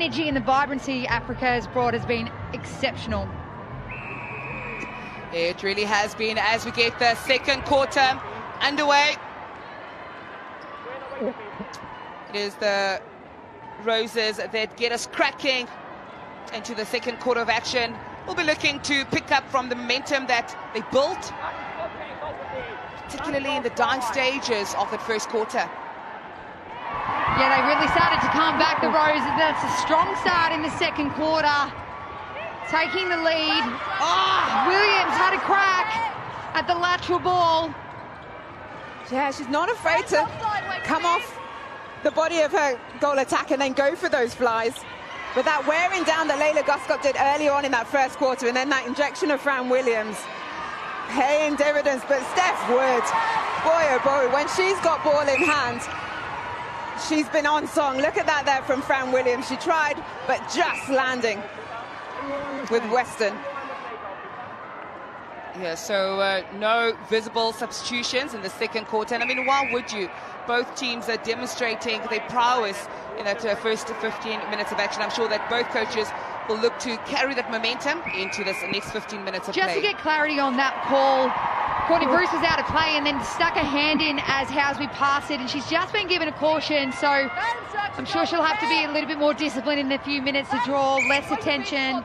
Energy and the vibrancy Africa has brought has been exceptional. It really has been, as we get the second quarter underway. It is the Roses that get us cracking into the second quarter of action. We'll be looking to pick up from the momentum that they built, particularly in the dying stages of that first quarter. Yeah, they really started to come back, the Roses. That's a strong start in the second quarter. Taking the lead. Oh, Williams had a crack at the lateral ball. Yeah, she's not afraid to come off the body of her goal attack and then go for those flies. But that wearing down that Layla Guscott did early on in that first quarter, and then that injection of Fran Williams, paying dividends. But Steph Wood, boy oh boy, when she's got ball in hand, she's been on song. Look at that there from Fran Williams. She tried, but just landing with Western. Yeah, so no visible substitutions in the second quarter. And I mean, why would you? Both teams are demonstrating their prowess in that first 15 minutes of action. I'm sure that both coaches will look to carry that momentum into this next 15 minutes of play. Just to get clarity on that call, Courtney Bruce was out of play and then stuck her hand in as Housby passed it, and she's just been given a caution, so I'm sure she'll have to be a little bit more disciplined in a few minutes to draw less attention.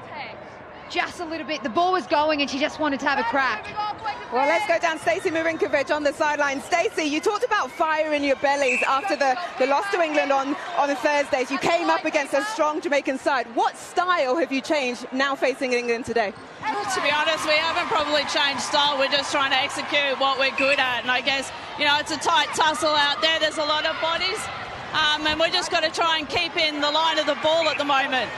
Just a little bit. The ball was going and she just wanted to have a crack. Well, let's go down. Stacey Murinkovic on the sideline. Stacey, you talked about fire in your bellies after the loss to England on Thursdays. You came up against a strong Jamaican side. What style have you changed now facing England today? To be honest, we haven't probably changed style. We're just trying to execute what we're good at. And I guess, you know, it's a tight tussle out there. There's a lot of bodies. And we're just got to try and keep in the line of the ball at the moment.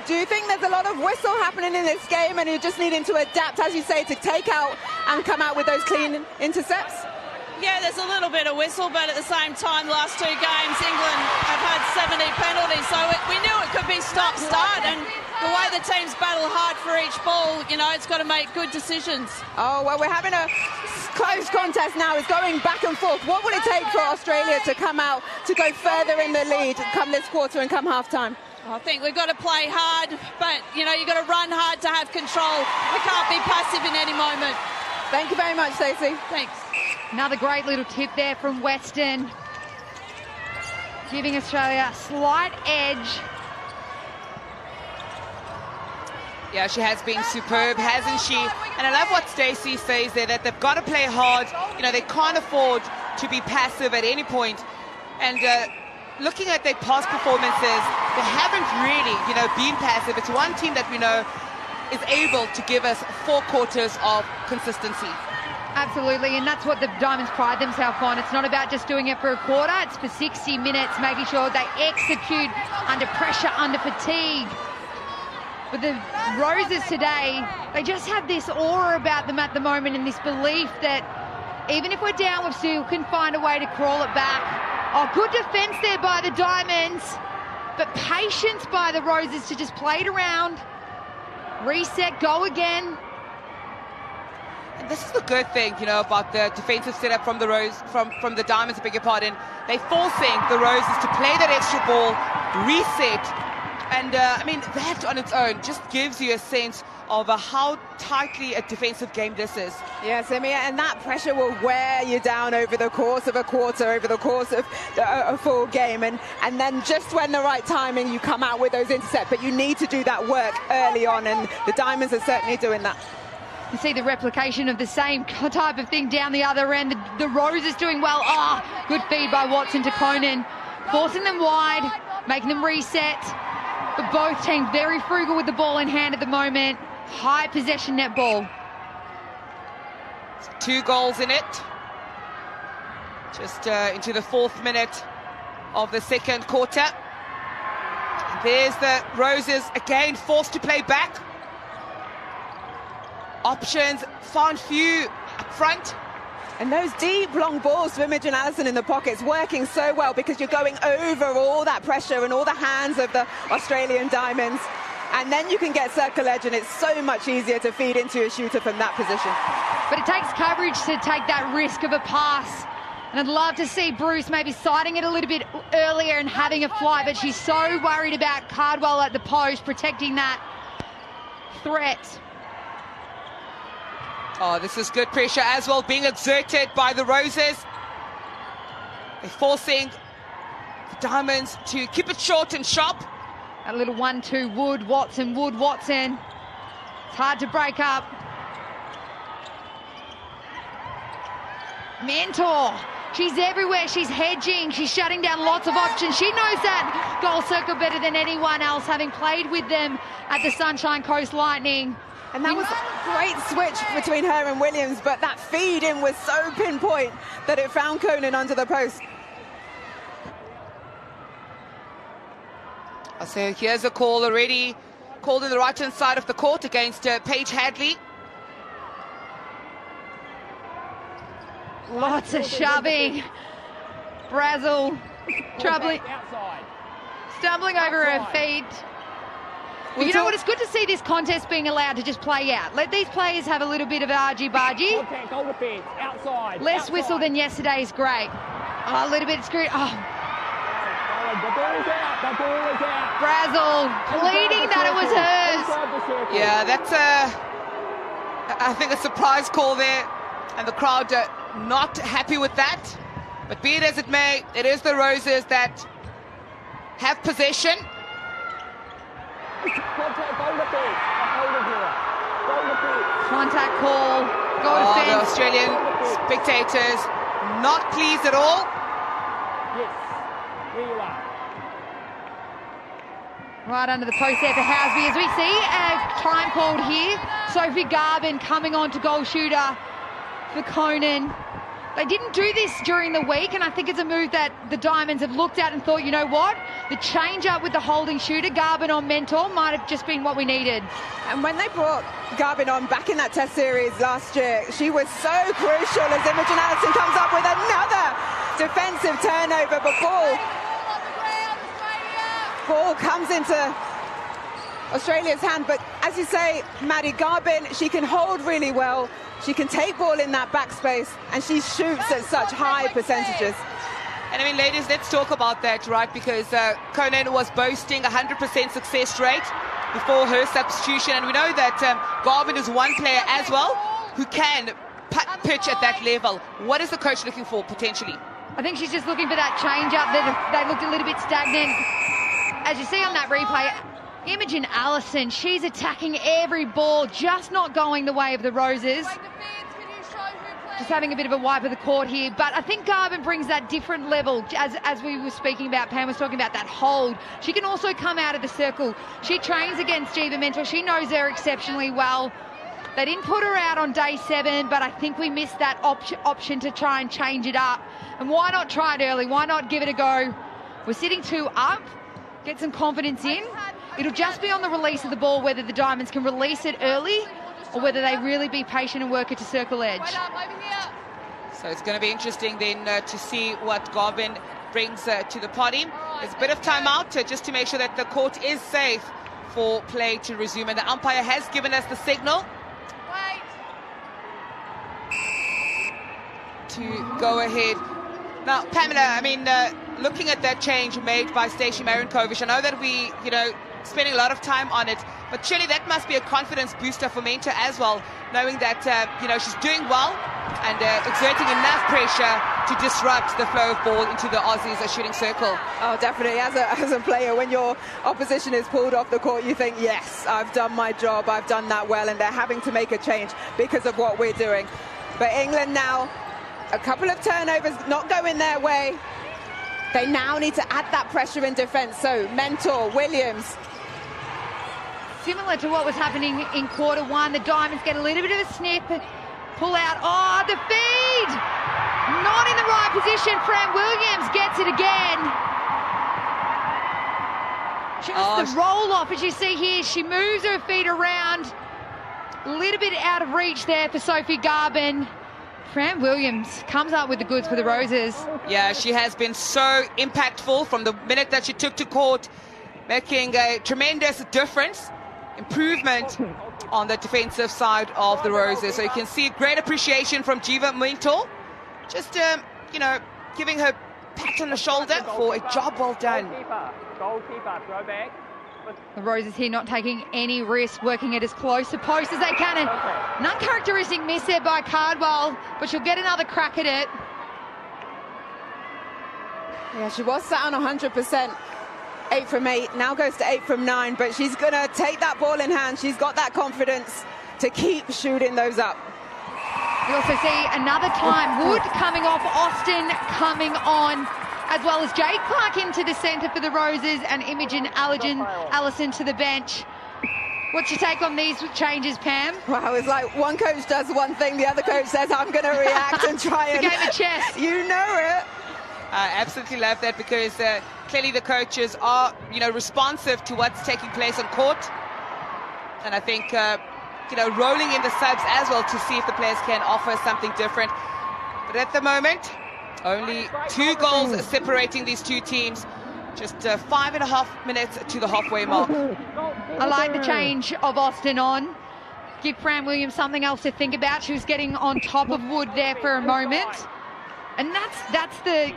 Do you think there's a lot of whistle happening in this game and you're just needing to adapt, as you say, to take out and come out with those clean intercepts? Yeah, there's a little bit of whistle, but at the same time, the last two games, England have had 70 penalties, so we knew it could be stop-start, and the way the teams battle hard for each ball, you know, it's got to make good decisions. Oh, well, we're having a close contest now. It's going back and forth. What will it take for Australia to come out, to go further in the lead come this quarter and come half-time? I think we've got to play hard, but, you know, you've got to run hard to have control. We can't be passive in any moment. Thank you very much, Stacey. Thanks. Another great little tip there from Western, giving Australia a slight edge. Yeah, she has been superb, hasn't she? And I love what Stacey says there, that they've got to play hard. You know, they can't afford to be passive at any point. And looking at their past performances, they haven't really, you know, been passive. It's one team that we know is able to give us 4 quarters of consistency. Absolutely, and that's what the Diamonds pride themselves on. It's not about just doing it for a quarter, it's for 60 minutes, making sure they execute under pressure, under fatigue. But the Roses today, they just have this aura about them at the moment, and this belief that even if we're down, we still can find a way to crawl it back. Oh, good defence there by the Diamonds, but patience by the Roses to just play it around, reset, go again. And this is the good thing, you know, about the defensive setup from the from the Diamonds, I beg your pardon. They're forcing the Roses to play that extra ball, reset, and I mean, that on its own just gives you a sense of how tightly a defensive game this is. Yes, Amir, and that pressure will wear you down over the course of a quarter, over the course of a full game, and then just when the right timing, you come out with those intercepts, but you need to do that work early on, and the Diamonds are certainly doing that. You see the replication of the same type of thing down the other end. The Roses doing well. Ah, good feed by Watson to Conan, forcing them wide, making them reset. But both teams very frugal with the ball in hand at the moment. High possession netball. 2 goals in it. Just into the 4th minute of the second quarter. There's the Roses again forced to play back. Options, found few up front. And those deep, long balls to Imogen Allison in the pockets working so well because you're going over all that pressure and all the hands of the Australian Diamonds. And then you can get circle edge, and it's so much easier to feed into a shooter from that position. But it takes coverage to take that risk of a pass And I'd love to see Bruce maybe sighting it a little bit earlier and having a flight, but she's so worried about Cardwell at the post, protecting that threat. Oh, this is good pressure as well, being exerted by the Roses. They're forcing the Diamonds to keep it short and sharp. A little 1-2, Wood, Watson, Wood, Watson. It's hard to break up. Mentor, she's everywhere, she's hedging, she's shutting down lots of options. She knows that goal circle better than anyone else, having played with them at the Sunshine Coast Lightning. And that was a great switch between her and Williams, but that feed in was so pinpoint that it found Conan under the post. So here's a call already called in the right-hand side of the court against Paige Hadley. Lots of shoving. Brazel stumbling over her feet. But you know what, it's good to see this contest being allowed to just play out. Let these players have a little bit of argy-bargy. Less whistle than yesterday is great. Oh, a little bit screwed. Oh. Brazel pleading that it was hers. Yeah, that's I think a surprise call there, and the crowd not happy with that. But be it as it may, it is the Roses that have possession. Contact call. Goal defense. The Australian spectators not pleased at all. Right under the post there for Housby. As we see a time called here, Sophie Garvin coming on to goal shooter for Conan. They didn't do this during the week, and I think it's a move that the Diamonds have looked at and thought, you know what, the change up with the holding shooter, Garvin on Mentor, might have just been what we needed. And when they brought Garvin on back in that test series last year, she was so crucial as Imogen Allison comes up with another defensive turnover, but ball comes into Australia's hand. But as you say, Maddie, Garvin, she can hold really well. She can take ball in that backspace, and she shoots at such high percentages. And I mean, ladies, let's talk about that, right? Because Conan was boasting 100% success rate before her substitution. And we know that Garvin is one player as well who can pitch at that level. What is the coach looking for, potentially? I think she's just looking for that change-up. They looked a little bit stagnant. As you see on that replay, Imogen Allison, she's attacking every ball, just not going the way of the Roses. Just having a bit of a wipe of the court here. But I think Garvin brings that different level, as we were speaking about, Pam was talking about that hold. She can also come out of the circle. She trains against Jiva Mentor. She knows her exceptionally well. They didn't put her out on day 7, but I think we missed that option to try and change it up. And why not try it early? Why not give it a go? We're sitting 2 up, get some confidence in. It'll just be on the release of the ball whether the Diamonds can release it early or whether they really be patient and work it to circle edge. So it's going to be interesting then to see what Garvin brings to the party. There's a bit of time out just to make sure that the court is safe for play to resume. And the umpire has given us the signal to go ahead. Now, Pamela, I mean, looking at that change made by Stacey Marinkovic, I know that we, spending a lot of time on it, but surely that must be a confidence booster for Mentor as well, knowing that, she's doing well and exerting enough pressure to disrupt the flow of ball into the Aussies' shooting circle. Oh, definitely. As a player, when your opposition is pulled off the court, you think, yes, I've done my job, I've done that well, and they're having to make a change because of what we're doing. But England now, a couple of turnovers not going their way. They now need to add that pressure in defense. So Mentor, Williams. Similar to what was happening in quarter 1, the Diamonds get a little bit of a snip, pull out. Oh, the feed! Not in the right position. Fran Williams gets it again. Just the roll off, as you see here. She moves her feet around. A little bit out of reach there for Sophie Garvin. Fran Williams comes up with the goods for the Roses. Yeah, she has been so impactful from the minute that she took to court, making a tremendous difference, improvement on the defensive side of the Roses. So you can see great appreciation from Jiva Mentor. Just, giving her pat on the shoulder for a job well done. Goalkeeper, throw back. The Roses here not taking any risk, working it as close to post as they can. And an uncharacteristic miss there by Cardwell, but she'll get another crack at it. Yeah, she was sat on 100%. 8 from 8, now goes to 8 from 9, but she's going to take that ball in hand. She's got that confidence to keep shooting those up. We also see another time Wood coming off, Austin coming on, as well as Jade Clark into the centre for the Roses and Imogen Allison to the bench. What's your take on these changes, Pam? Wow, it's like one coach does one thing, the other coach says, I'm going to react and try and... It's a game of chess. You know it. I absolutely love that, because clearly the coaches are, responsive to what's taking place on court. And I think, rolling in the subs as well to see if the players can offer something different. But at the moment, only 2 goals separating these two teams. Just 5.5 minutes to the halfway mark. I like the change of Austin on. Give Fran Williams something else to think about. She was getting on top of Wood there for a moment. And that's the,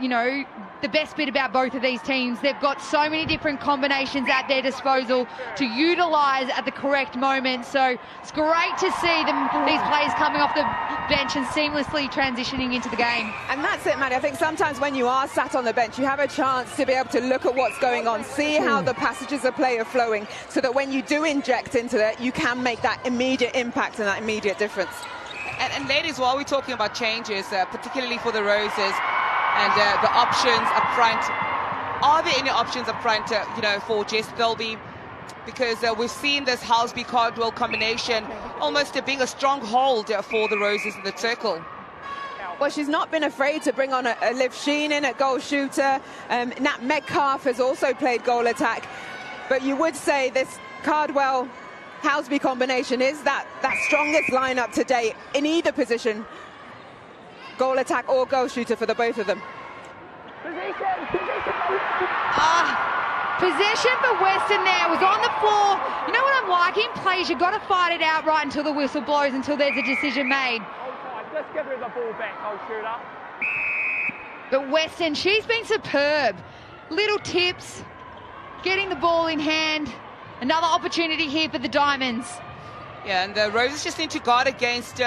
the best bit about both of these teams. They've got so many different combinations at their disposal to utilise at the correct moment. So it's great to see these players coming off the bench and seamlessly transitioning into the game. And that's it, Maddie. I think sometimes when you are sat on the bench, you have a chance to be able to look at what's going on, see how the passages of play are flowing, so that when you do inject into it, you can make that immediate impact and that immediate difference. And ladies, while we're talking about changes, particularly for the Roses and the options up front, are there any options up front, for Jess Thirlby? Because we've seen this Housby-Cardwell combination almost being a stronghold for the Roses in the circle. Well, she's not been afraid to bring on a Liv Sheen in at goal shooter. Nat Metcalf has also played goal attack. But you would say this Cardwell Housby combination is that strongest lineup to date in either position, goal attack or goal shooter for the both of them. Possession for Western there, was on the floor. You know what I'm liking? Players, you've got to fight it out right until the whistle blows, until there's a decision made. Just give her the ball back, goal shooter. But Western, she's been superb. Little tips, getting the ball in hand. Another opportunity here for the Diamonds. Yeah, and the Roses just need to guard against,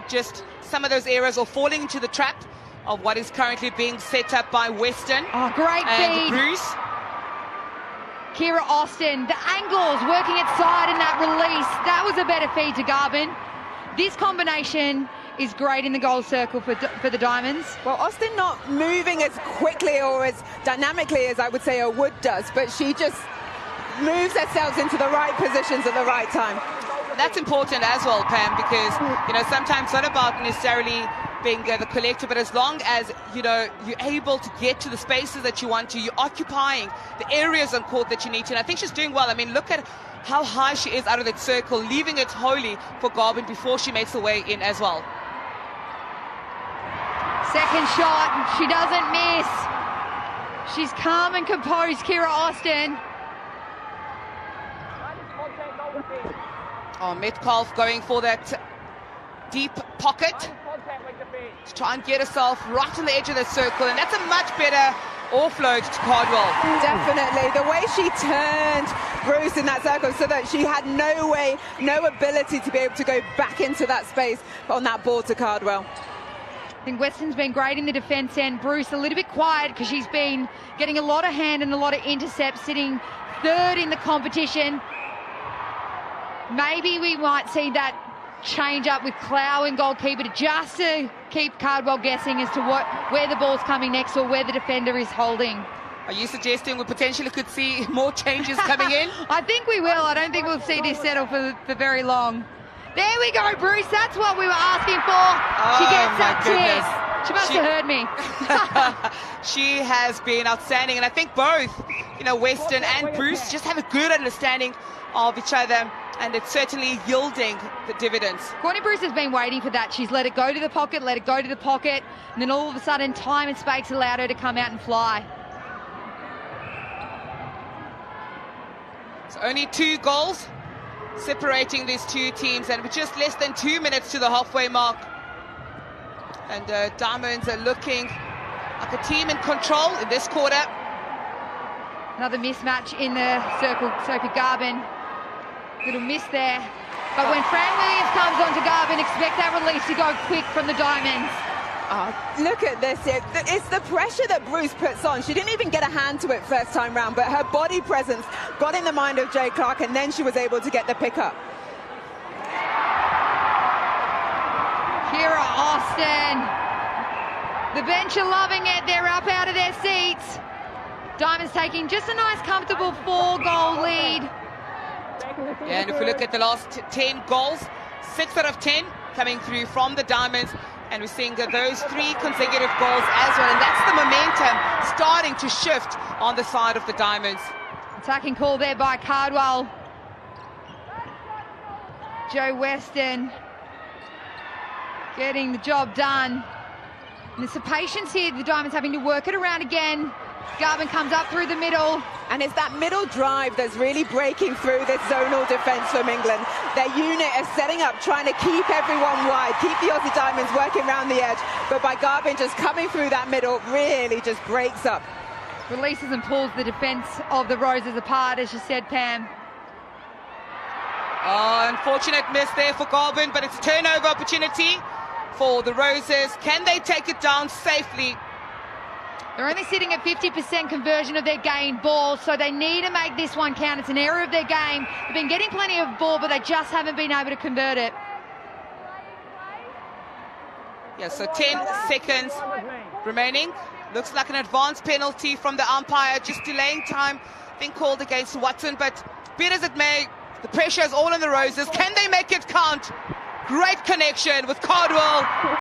just some of those errors or falling into the trap of what is currently being set up by Western. Oh, great feed. Bruce. Kira Austin, the angles working at side in that release. That was a better feed to Garvin. This combination is great in the goal circle for the Diamonds. Well, Austin not moving as quickly or as dynamically as I would say a Wood does, but she just moves herself into the right positions at the right time. That's important as well, Pam, because, sometimes it's not about necessarily being the collector, but as long as, you're able to get to the spaces that you want to, you're occupying the areas on court that you need to. And I think she's doing well. I mean, look at how high she is out of that circle, leaving it wholly for Garvin before she makes her way in as well. Second shot, she doesn't miss. She's calm and composed, Kira Austin. Oh, Metcalf going for that deep pocket to try and get herself right on the edge of the circle, and that's a much better offload to Cardwell. Definitely. The way she turned Bruce in that circle so that she had no ability to be able to go back into that space on that ball to Cardwell. I think Weston's been great in the defence end. Bruce a little bit quiet because she's been getting a lot of hand and a lot of intercepts, sitting third in the competition. Maybe we might see that change up with Clow and goalkeeper just to keep Cardwell guessing as to where the ball's coming next or where the defender is holding. Are you suggesting we potentially could see more changes coming in? I think we will. I don't think we'll see this settle for very long. There we go, Bruce. That's what we were asking for. She gets that tip. She must have heard me. She has been outstanding, and I think both, Weston and Bruce just have a good understanding of each other, and it's certainly yielding the dividends. Courtney Bruce has been waiting for that. She's let it go to the pocket, and then all of a sudden time and space allowed her to come out and fly. So only 2 goals separating these two teams, and with just less than 2 minutes to the halfway mark. And Diamonds are looking like a team in control in this quarter. Another mismatch in the circle. Sophie Garbin, little miss there. But when Fran Williams comes onto Garbin, expect that release to go quick from the Diamonds. Oh, look at this. It's the pressure that Bruce puts on. She didn't even get a hand to it first time round, but her body presence got in the mind of Jay Clark, and then she was able to get the pickup. Kira Austin. The bench are loving it. They're up out of their seats. Diamonds taking just a nice, comfortable 4-goal lead. Yeah, and if we look at the last 10 goals, 6 out of 10 coming through from the Diamonds. And we're seeing those 3 consecutive goals as well. And that's the momentum starting to shift on the side of the Diamonds. Attacking call there by Cardwell. Joe Weston getting the job done. And there's some patience here. The Diamonds having to work it around again. Garbin comes up through the middle. And it's that middle drive that's really breaking through this zonal defence from England. Their unit is setting up, trying to keep everyone wide, keep the Aussie Diamonds working around the edge. But by Garbin just coming through that middle, really just breaks up. Releases and pulls the defence of the Roses apart, as you said, Pam. Oh, unfortunate miss there for Garbin, but it's a turnover opportunity for the Roses. Can they take it down safely? They're only sitting at 50% conversion of their gained ball, so they need to make this one count. It's an area of their game. They've been getting plenty of ball, but they just haven't been able to convert it. Yeah, so 10 seconds remaining. Looks like an advance penalty from the umpire, just delaying time, being called against Watson. But be it as it may, the pressure is all on the Roses. Can they make it count? Great connection with Cardwell.